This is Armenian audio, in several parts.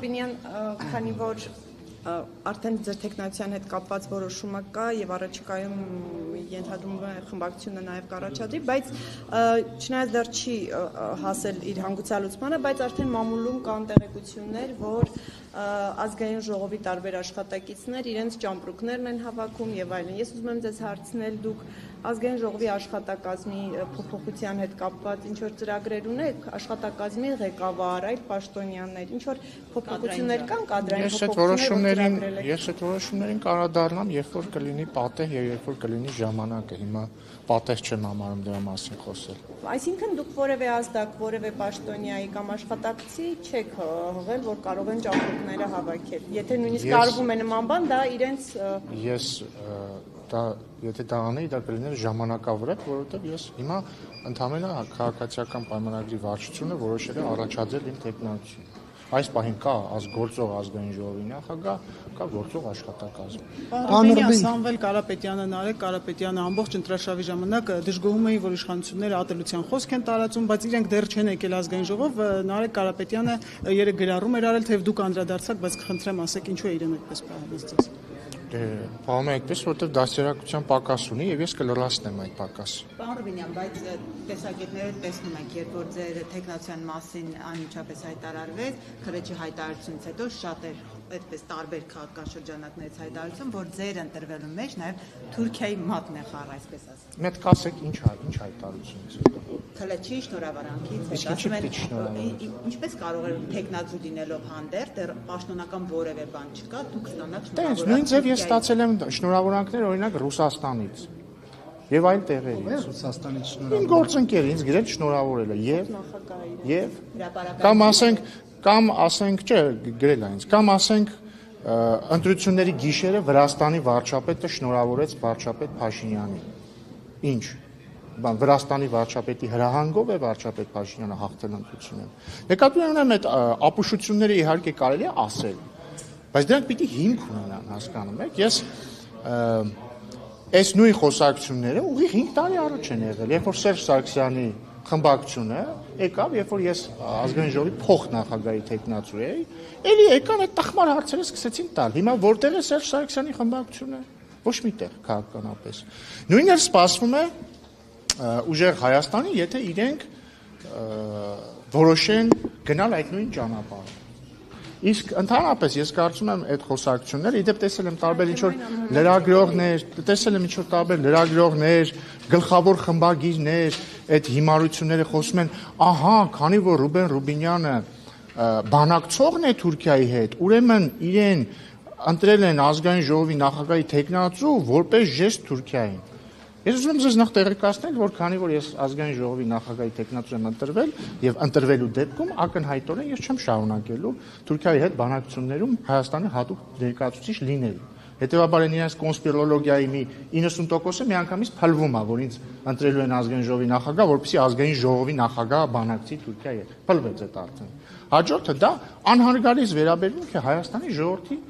Ռուբինյան, քանի որ արդեն ձեր տեխնոլոգիան հետ կապված որոշումը կա եւ առաջիկայում ենթադրում է խմբակցությունը նաեւ կառաջադրի, բայց չնայած դեռ չի հասել իր հանգուցալուծմանը, բայց արդեն մամուլում կան տեղեկություններ, որ ազգային ժողովի տարբեր աշխատակիցներ իրենց ճամպրուկներն են հավաքում եւ այլն։ Ես ուզում եմ ձեզ հարցնել, դուք ազգային ժողովի աշխատակազմի փոփոխության հետ կապված ինչ որ ծրագրեր ունեք, աշխատակազմի ղեկավար, այլ պաշտոնյաներ, ինչ որ փոփոխություններ կան, կադրային փոփոխություններ։ Ես այդ որոշումներին կարադառնամ, երբ որ կլինի պատեհ եւ երբ որ կլինի ժամանակը։ Հիմա պատեհ չեմ համարում դրա մասին խոսել։ Այսինքն դուք որևէ ազդակ, որևէ պաշտոնյայի կամ աշխատակցի չեք հղել, որ կարող են ճամպրուկները հավաքել։ Եթե նույնիսկ արվում է նման բան, դա իրենց եթե դա անեի, դա կլիներ ժամանակավրեպ, որովհետև ես հիմա ընդհանրապես քաղաքացիական պայմանագրի վարչությունը որոշել է առաջադրել իմ տեխնոլոգիան։ Այս պահին կա գործող ազգային ժողովի նախագահ, կա գործող աշխատակազմ։ Պարոն Սամվել Կարապետյանը, Նարեկ Կարապետյանը ամբողջ ընտրաշավի ժամանակ դժգոհում էին, որ իշխանությունները ատելության խոսք են տարածում, բայց իրենք դեռ չեն եկել ազգային ժողով։ Նարեկ Կարապետյանը երեք գրառում էր արել, թե դուք անդրադարձաք, բայց կխնդրեմ ասեք ինչու է իրեն այդպես պահանջել ձեզ։ Պահում է այդպես, որովհետև դաստիարակության պակաս ունի եւ ես կլրացնեմ այդ պակասը։ Պարոն Ռուբինյան, բայց տեսակետները տեսնում եք, երբ որ ձեր տեխնոլոգիան մասին անմիջապես հայտարարվեց, քրեչի հայտարարությունից հետո շատեր այդպես տարբեր քաղաքական շրջանակներից հայտարարություն, որ ձեր ընտրվելու մեջ նաեւ Թուրքիայի մատն է խառը, այսպես ասած։ Մեկ կասեք ինչ հայտարարությունից հետո։ Քրեչի շնորհավորանքից հետո ասում են ինչպես կարող է տեխնացու լինելով հանդերձ, դեռ պաշտոնական որևէ բան չկա, դուք ստանաք շնորհավորանք։ Նույն ձև ես ստացել եմ շնորհավորանքներ օրինակ Ռուսաստանից եւ այլ տեղերից։ Ռուսաստանից Իմ գործընկերը ինձ գրել շնորհավորել է եւ կամ ասենք, չէ, գրել է ինձ, կամ ասենք ընտրությունների գիշերը Վրաստանի վարչապետը շնորհավորեց վարչապետ Փաշինյանին։ Ինչ Վրաստանի վարչապետի հրահանգով է վարչապետ Փաշինյանը հաղթել ընտրությունները։ Նկատի ունեմ այդ ապուշությունները իհարկե կարելի է ասել, բայց դրանք պիտի հիմք ունենան, հասկանում եք։ Ես այս նույն խոսակցությունները ուղիղ 5 տարի առաջ են եղել, երբ որ Սերժ Սարգսյանի խմբակցությունը եկավ, երբ որ ես ազգային ժողովի փոխնախագահի տեխնացու էի, էլի եկան այդ տխմար հարցերը սկսեցին տալ։ Հիմա որտեղ է Սերժ Սարգսյանի խմբակցությունը։ Ոչ միտեղ քաղաքականապես։ Նույնն էլ սպասվում է ուժեղ Հայաստանի, եթե իրենք որոշեն գնալ այդ նույն ճանապարհով։ Իսկ ընդհանրապես ես կարծում եմ այդ խոսակցությունները, իդեպ տեսել եմ տարբեր ինչ-որ լրագրողներ, տարբեր լրագրողներ, գլխավոր խմբագիրներ, այդ հիմարությունները խոսում են, ահա, քանի որ Ռուբեն Ռուբինյանը բանակցողն է Թուրքիայի հետ, ուրեմն իրեն ընտրել են ազգային ժողովի նախագահի տեխնացու որպես ժեստ Թուրքիային։ Ես ուզում եմ ձեզ նախ տեղեկացնել, որ քանի որ ես ազգային ժողովի նախագահի տեխնացու եմ ընտրվել եւ ընտրվելու դեպքում ակնհայտորեն ես չեմ շարունակելու Թուրքիայի հետ բանակցություններում Հայաստանի հատուկ ներկայացուցիչ լինել։ Հետևաբար իրենց կոնսպիրոլոգիայի մի 90%-ը միանգամից փլվում է, որ ինձ ընտրելու են ազգային ժողովի նախագահ, որպեսզի ազգային ժողովի նախագահը բանակցի Թուրքիայի հետ։ Փլվեց այդ արդեն։ Հաջորդը դա անհարգալից վերաբերմունք է Հայաստանի ժողովրդի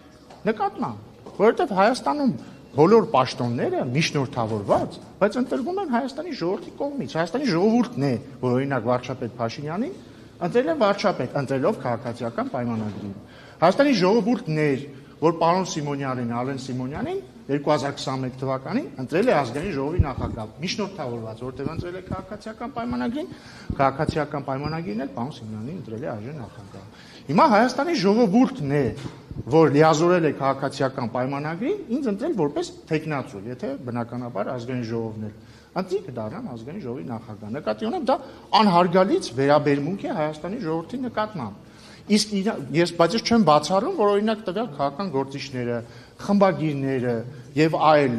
նկատմամբ, որովհետեւ Հայաստանում բոլոր պաշտոնները միջնորդավորված, բայց ընտրվում են Հայաստանի ժողովրդի կողմից։ Հայաստանի ժողովուրդն է, որ օրինակ վարչապետ Փաշինյանին ընտրել է վարչապետ, ընտրելով քաղաքացիական պայմանագրին։ Հայաստանի ժողովուրդն է, որ պարոն Սիմոնյանին, Ալեն Սիմոնյանին 2021 թվականին ընտրել է ազգային ժողովի նախագահ, միջնորդավորված, որտեղ ընտրել է քաղաքացիական պայմանագրին, քաղաքացիական պայմանագրին էլ պարոն Սիմոնյանին ընտրել է այժմ նախագահ։ Հիմա Հայաստանի ժողովուրդն է, որ լիազորել է քաղաքացիական պայմանագրին, ինձ ընտրել որպես տեխնացու, եթե բնականաբար ազգային ժողովն է ընտրի կդառնամ ազգային ժողովի նախագահ։ Նկատի ունեմ, դա անհարգալից վերաբերմունք է Հայաստանի ժողովրդի նկատմամբ։ Իսկ բայց ես չեմ բացառում, որ օրինակ տվյալ քաղաքական գործիչները, խմբագիրները եւ այլ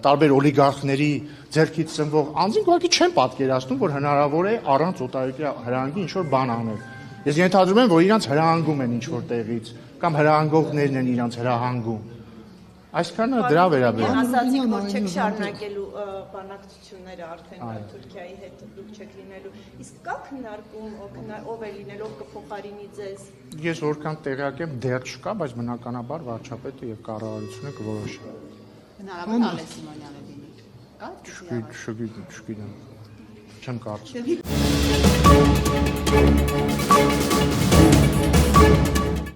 տարբեր օլիգարխների ձեռքից ծնվող անձինք ուղղակի չեն պատկերացնում, որ հնարավոր է առանց օտարերկրյա հրահանգի ինչ-որ բան անել։ Ես ենթադրում եմ, որ իրանց հրահանգում են ինչ-որ տեղից, կամ հրահանգողներն են իրանց հրահանգում։ Այսքանը դրա վերաբերյալ։ Ասացիք, որ չեք շարունակելու բանակցությունները արդեն Թուրքիայի հետ դուք չեք լինելու։ Իսկ կա քննարկում, ով է լինել, ով կփոխարինի ձեզ։ Ես որքան տեղյակ եմ, դեռ չկա, բայց բնականաբար վարչապետը եւ կառավարությունը կորոշեն։ Հնարավոր Ալեն Սիմոնյանը լինի։ Կա՞։ Չգիտեմ։ Չեմ կարծում։